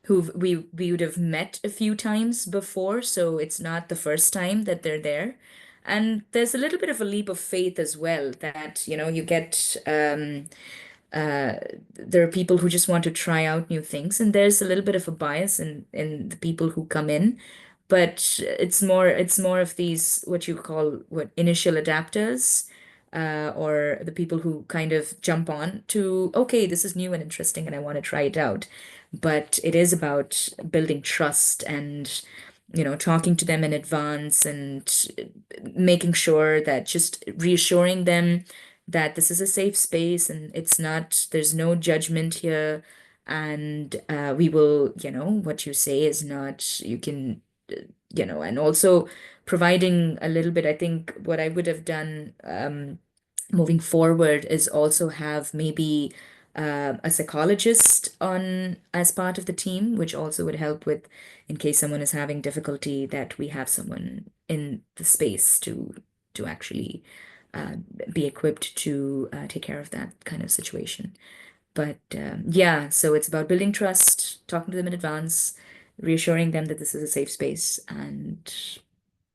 we would have met a few times before, so it's not the first time that they're there. And there's a little bit of a leap of faith as well that, you get uh, there are people who just want to try out new things, and there's a little bit of a bias in the people who come in, but it's more of these what you call what initial adapters, or the people who kind of jump on to, okay, this is new and interesting, and I want to try it out. But it is about building trust and talking to them in advance and making sure that just reassuring them that this is a safe space and it's not, there's no judgment here. And we will, what you say is not, you can, and also providing a little bit, I think what I would have done moving forward is also have maybe a psychologist on as part of the team, which also would help with, in case someone is having difficulty, that we have someone in the space to actually uh, be equipped to take care of that kind of situation. But yeah, so it's about building trust, talking to them in advance, reassuring them that this is a safe space, and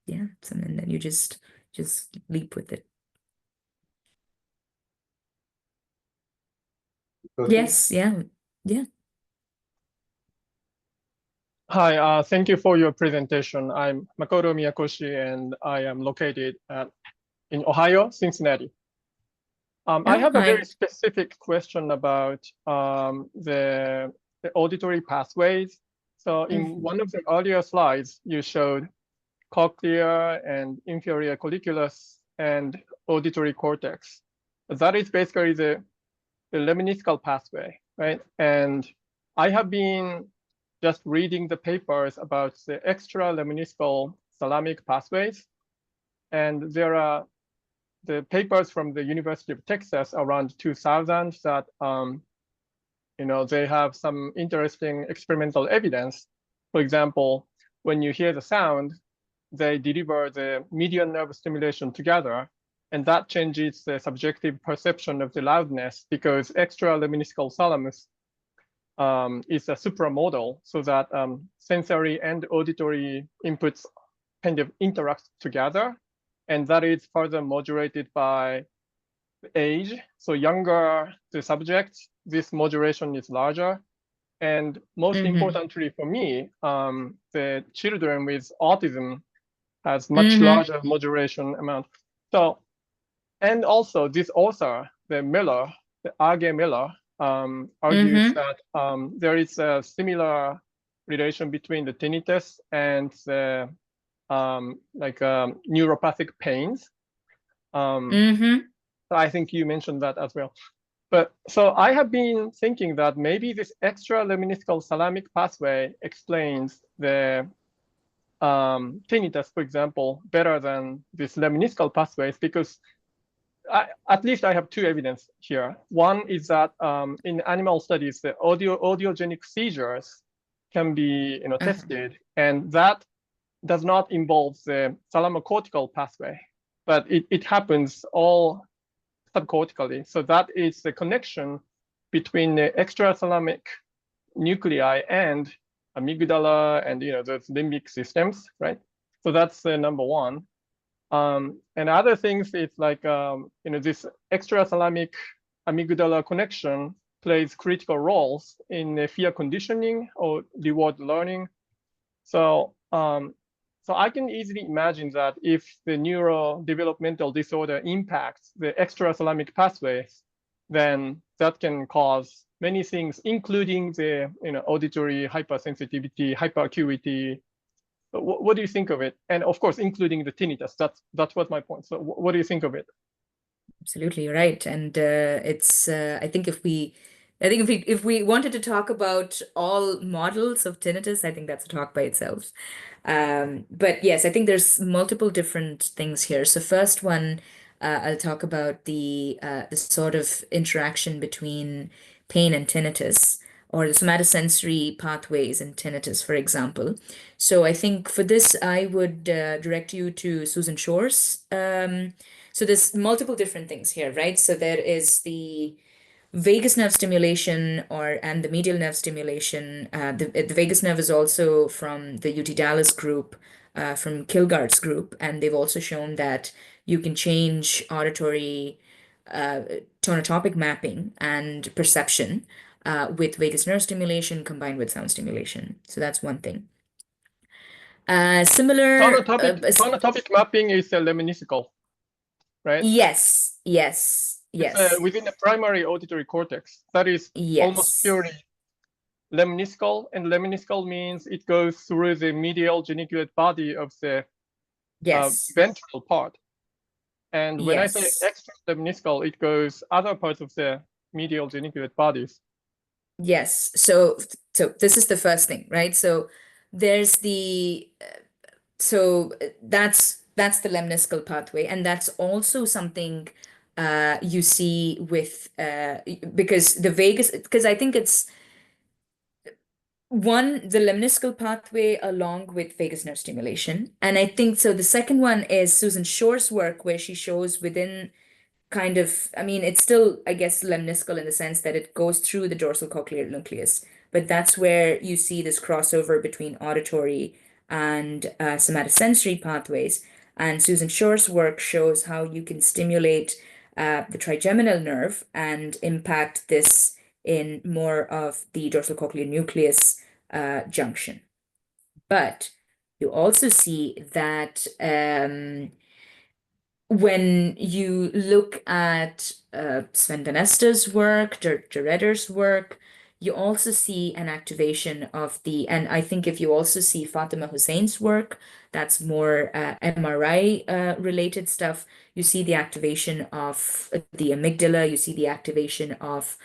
yeah, and then you just leap with it. Yes, yeah, yeah. Hi, thank you for your presentation. I'm Makoto Miyakoshi, and I am located in Ohio, Cincinnati. I have a hi. very specific question about the auditory pathways. So in one of the earlier slides, you showed cochlear and inferior colliculus and auditory cortex. That is basically the lemniscal pathway, right? And I have been just reading the papers about the extra lemniscal thalamic pathways. And there are the papers from the University of Texas around 2000 that, they have some interesting experimental evidence. For example, when you hear the sound, they deliver the median nerve stimulation together, and that changes the subjective perception of the loudness because extra lemniscal thalamus is a supramodal, so that sensory and auditory inputs kind of interact together. And that is further modulated by age. So younger the subject, this modulation is larger. And most importantly for me, the children with autism has much larger modulation amount. So, and also this author, the Age Miller, argues that there is a similar relation between the tinnitus and the neuropathic pains. So I think you mentioned that as well. But so I have been thinking that maybe this extra lemniscal thalamic pathway explains the tinnitus, for example, better than this lemniscal pathways, because at least I have two evidence here. One is that in animal studies, the audiogenic seizures can be tested, and that does not involve the thalamocortical pathway, but it happens all subcortically. So that is the connection between the extrathalamic nuclei and amygdala and those limbic systems, right? So that's number one. And other things, it's like this extrathalamic amygdala connection plays critical roles in fear conditioning or reward learning. So so I can easily imagine that if the neurodevelopmental disorder impacts the extrathalamic pathways, then that can cause many things, including the auditory hypersensitivity, hyperacuity. What do you think of it? And of course, including the tinnitus. That was my point. So what do you think of it? Absolutely, you're right. And it's I think if we wanted to talk about all models of tinnitus, I think that's a talk by itself. But yes, I think there's multiple different things here. So first one, I'll talk about the sort of interaction between pain and tinnitus. or the somatosensory pathways in tinnitus, for example. So I think for this, I would direct you to Susan Shore's. So there's multiple different things here, right? So there is the vagus nerve stimulation and the medial nerve stimulation. The vagus nerve is also from the UT Dallas group, from Kilgard's group, and they've also shown that you can change auditory tonotopic mapping and perception with vagus nerve stimulation combined with sound stimulation. So that's one thing. Tonotopic mapping is a lemniscal, right? Yes. It's within the primary auditory cortex. That is almost purely lemniscal, and lemniscal means it goes through the medial geniculate body of the ventral part. And when I say extra lemniscal, it goes other parts of the medial geniculate bodies. Yes. So this is the first thing, right? So there's that's the lemniscal pathway, and that's also something you see with because I think it's the lemniscal pathway along with vagus nerve stimulation. And I think so the second one is Susan Shore's work, where she shows within it's still, I guess, lemniscal in the sense that it goes through the dorsal cochlear nucleus, but that's where you see this crossover between auditory and somatosensory pathways. And Susan Shore's work shows how you can stimulate the trigeminal nerve and impact this in more of the dorsal cochlear nucleus junction. But you also see that when you look at Sven Benesta's work, Derrider's work, you also see an activation of and I think if you also see Fatima Hussein's work, that's more MRI related stuff, you see the activation of the amygdala, you see the activation of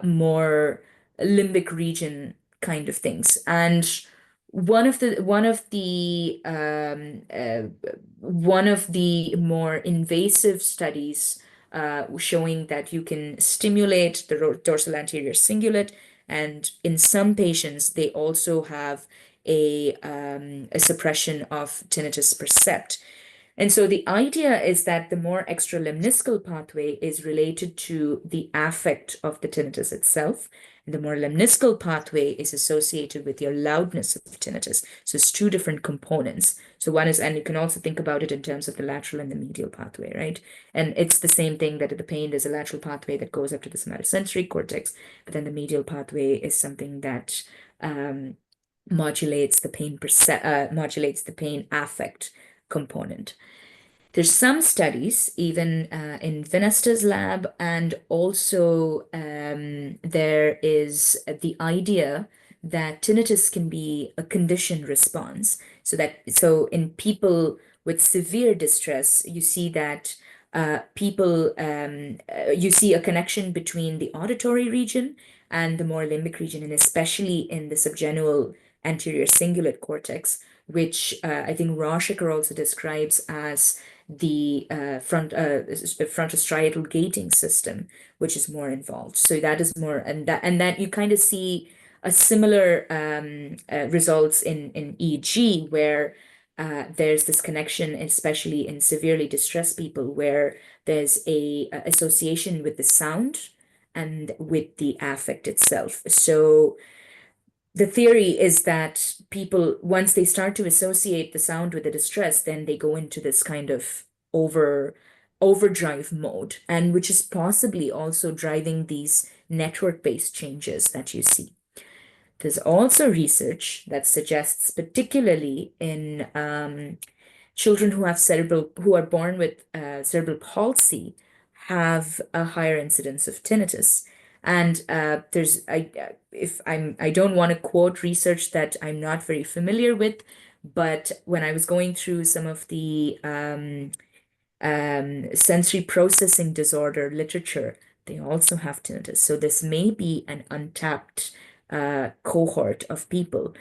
more limbic region kind of things. And one of the more invasive studies showing that you can stimulate the dorsal anterior cingulate, and in some patients they also have a suppression of tinnitus percept. And so the idea is that the more extralemniscal pathway is related to the affect of the tinnitus itself, and the more lemniscal pathway is associated with your loudness of tinnitus. So it's two different components. So one is, and you can also think about it in terms of the lateral and the medial pathway, right? And it's the same thing that at the pain, there's a lateral pathway that goes up to the somatosensory cortex, but then the medial pathway is something that modulates the pain affect component. There's some studies, even in Venesta's lab, and also there is the idea that tinnitus can be a conditioned response. So in people with severe distress, you see that you see a connection between the auditory region and the more limbic region, and especially in the subgenual anterior cingulate cortex, which I think Rorschach also describes as the frontostriatal gating system, which is more involved. So that is more, and that you kind of see a similar results in EEG, where there's this connection, especially in severely distressed people, where there's a association with the sound and with the affect itself. So the theory is that people, once they start to associate the sound with the distress, then they go into this kind of overdrive mode, and which is possibly also driving these network-based changes that you see. There's also research that suggests, particularly in children who are born with cerebral palsy, have a higher incidence of tinnitus. And I don't want to quote research that I'm not very familiar with, but when I was going through some of the sensory processing disorder literature, they also have tinnitus. So this may be an untapped cohort of people.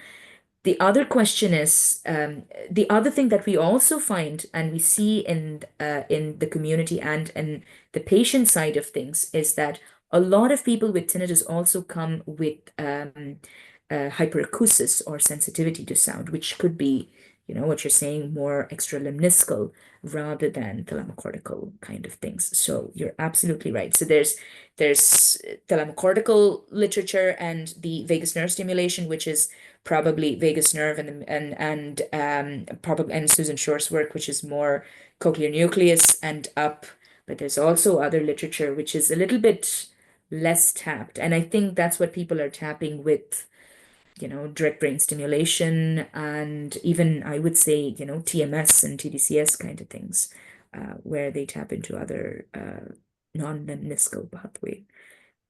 The other question is, the other thing that we also find and we see in the community and in the patient side of things is that A lot of people with tinnitus also come with hyperacusis or sensitivity to sound, which could be, what you're saying, more extralimniscal rather than thalamocortical kind of things. So you're absolutely right. So there's thalamocortical literature and the vagus nerve stimulation, which is probably vagus nerve and Susan Shore's work, which is more cochlear nucleus and up. But there's also other literature which is a little bit less tapped. And I think that's what people are tapping with, direct brain stimulation, and even I would say, TMS and TDCS kind of things, where they tap into other non-meniscal pathway.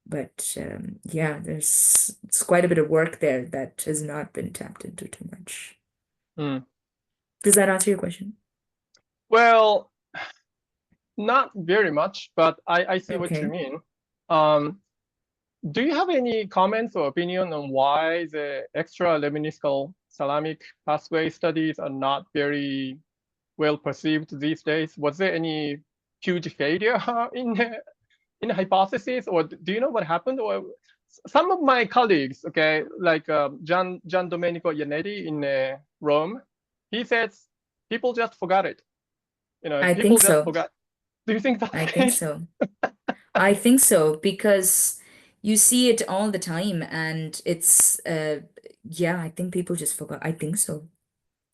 But yeah, it's quite a bit of work there that has not been tapped into too much. Mm. Does that answer your question? Well, not very much, but I see what Okay. you mean. Do you have any comments or opinion on why the extra-lemniscal thalamic pathway studies are not very well perceived these days? Was there any huge failure in the hypothesis, or do you know what happened? Or some of my colleagues, okay, like Gian Domenico Ianetti in Rome, he says people just forgot it. I people think just so. forgot. Do you think that's I the think case? so. I think so, because you see it all the time, and it's yeah, I think people just forgot. I think so.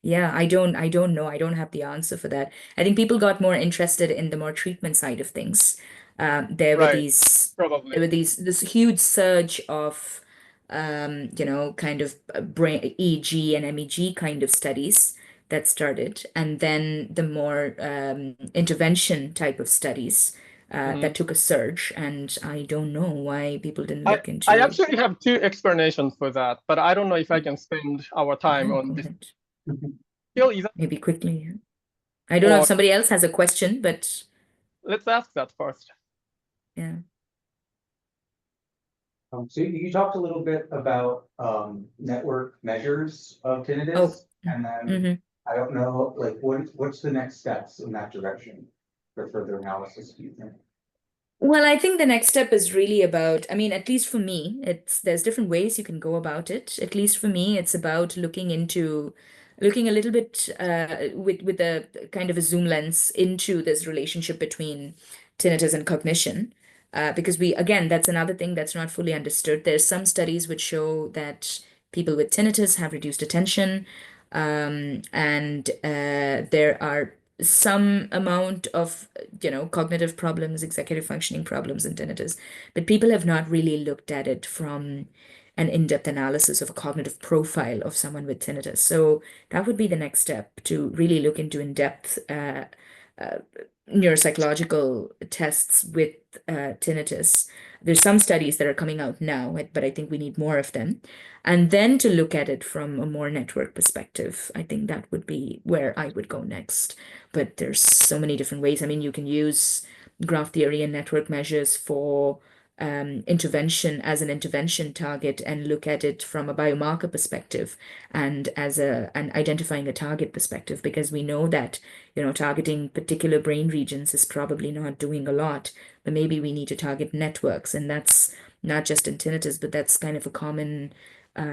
Yeah, I don't know. I don't have the answer for that. I think people got more interested in the more treatment side of things. There were Right, this probably. this huge surge of kind of brain EEG and MEG kind of studies that started, and then the more intervention type of studies that took a surge, and I don't know why people didn't look I into. actually have two explanations for that, but I don't know if I can spend our time Yeah, on go this. ahead. Still, is that, Maybe quickly. I don't know if or somebody else has a question, but let's ask that first. yeah. So you talked a little bit about network measures of tinnitus, Oh, and then mhm. I don't know, like, what's the next steps in that direction for further analysis, do you think? Well, I think the next step is really about, I mean, at least for me, there's different ways you can go about it. At least for me, it's about looking a little bit with a kind of a zoom lens into this relationship between tinnitus and cognition. Because again, that's another thing that's not fully understood. There's some studies which show that people with tinnitus have reduced attention, and there are some amount of cognitive problems, executive functioning problems in tinnitus, but people have not really looked at it from an in-depth analysis of a cognitive profile of someone with tinnitus. So that would be the next step, to really look into in-depth neuropsychological tests with tinnitus. There's some studies that are coming out now, but I think we need more of them. And then to look at it from a more network perspective. I think that would be where I would go next. But there's so many different ways. I mean, you can use graph theory and network measures for intervention as an intervention target, and look at it from a biomarker perspective and as an identifying a target perspective, because we know that targeting particular brain regions is probably not doing a lot, but maybe we need to target networks, and that's not just in tinnitus, but that's kind of a common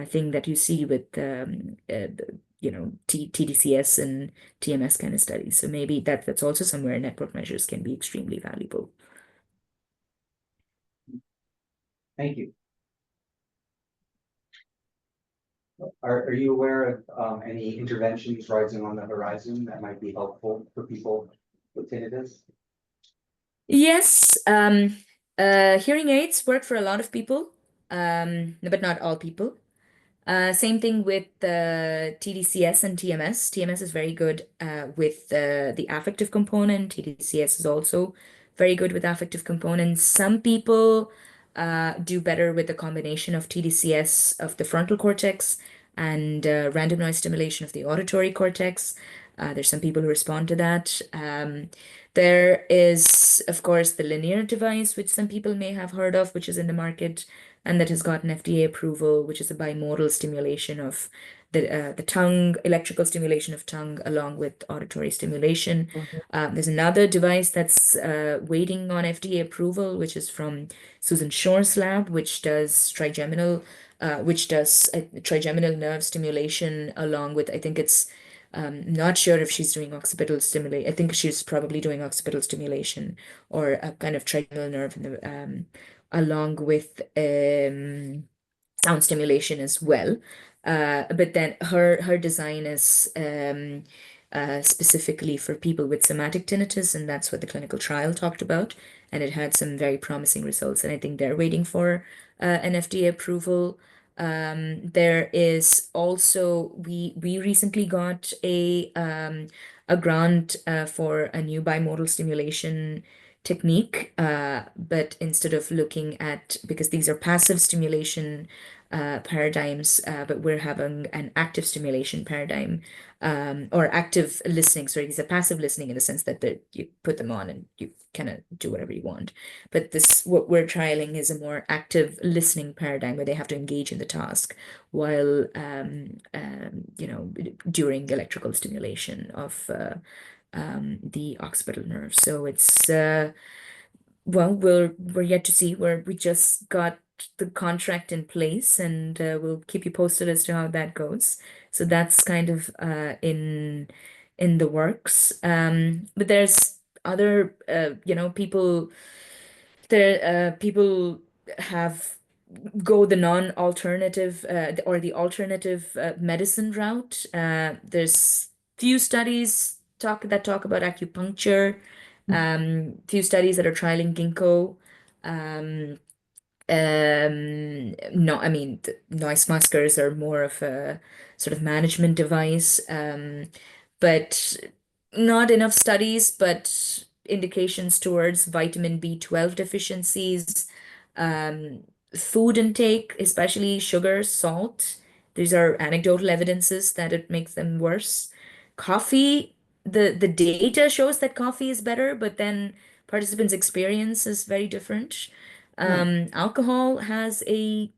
thing that you see with TDCS and TMS kind of studies. So maybe that's also somewhere network measures can be extremely valuable. Thank you. Are you aware of any interventions rising on the horizon that might be helpful for people with tinnitus? Yes, hearing aids work for a lot of people, but not all people. Same thing with TDCS and TMS. TMS is very good with the affective component. TDCS is also very good with affective components. Some people do better with the combination of TDCS of the frontal cortex and random noise stimulation of the auditory cortex. There's some people who respond to that. There is, of course, the linear device, which some people may have heard of, which is in the market and that has gotten FDA approval, which is a bimodal stimulation of the tongue, electrical stimulation of tongue along with auditory stimulation. There's another device that's waiting on FDA approval, which is from Susan Shore's lab, which does trigeminal nerve stimulation along with, I think it's, not sure if she's doing occipital stimulation. I think she's probably doing occipital stimulation or a kind of trigeminal nerve in the, along with sound stimulation as well. But then her design is specifically for people with somatic tinnitus, and that's what the clinical trial talked about. And it had some very promising results, and I think they're waiting for an FDA approval. There is also we recently got a grant for a new bimodal stimulation technique, but instead of looking at, because these are passive stimulation paradigms, but we're having an active stimulation paradigm, or active listening. Sorry, these are passive listening in the sense that you put them on and you kind of do whatever you want. But what we're trialing is a more active listening paradigm where they have to engage in the task while, during electrical stimulation of the occipital nerve. So it's well, we're yet to see. We just got the contract in place, and we'll keep you posted as to how that goes. So that's kind of in the works. But there's other people people have go the non-alternative or the alternative medicine route. There's few studies that talk about acupuncture, few studies that are trialing ginkgo. No, I mean, noise maskers are more of a sort of management device, but not enough studies, but indications towards vitamin B12 deficiencies, food intake, especially sugar, salt. These are anecdotal evidences that it makes them worse. Coffee, the data shows that coffee is better, but then participants' experience is very different. Alcohol has a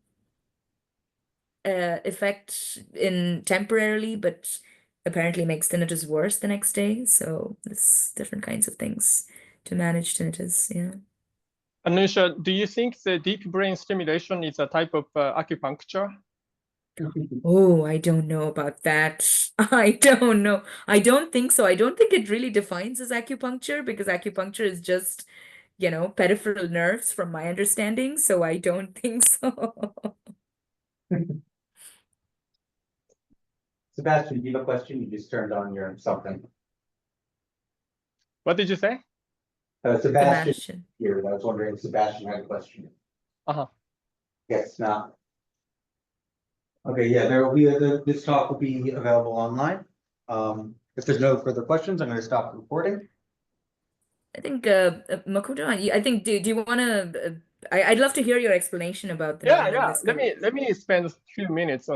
effect in temporarily, but apparently makes tinnitus worse the next day. So there's different kinds of things to manage tinnitus. Yeah. Anusha, do you think the deep brain stimulation is a type of acupuncture? Oh, I don't know about that. I don't know. I don't think so. I don't think it really defines as acupuncture, because acupuncture is just, peripheral nerves from my understanding. So I don't think so. Sebastian, do you have a question? You just turned on your something. What did you say? Sebastian here. I was wondering if Sebastian had a question. Yes, now. Okay, yeah, there will be this talk will be available online. If there's no further questions, I'm going to stop recording. I think Makoto, I think do you want to? I'd love to hear your explanation about the Yeah. Let me spend a few minutes on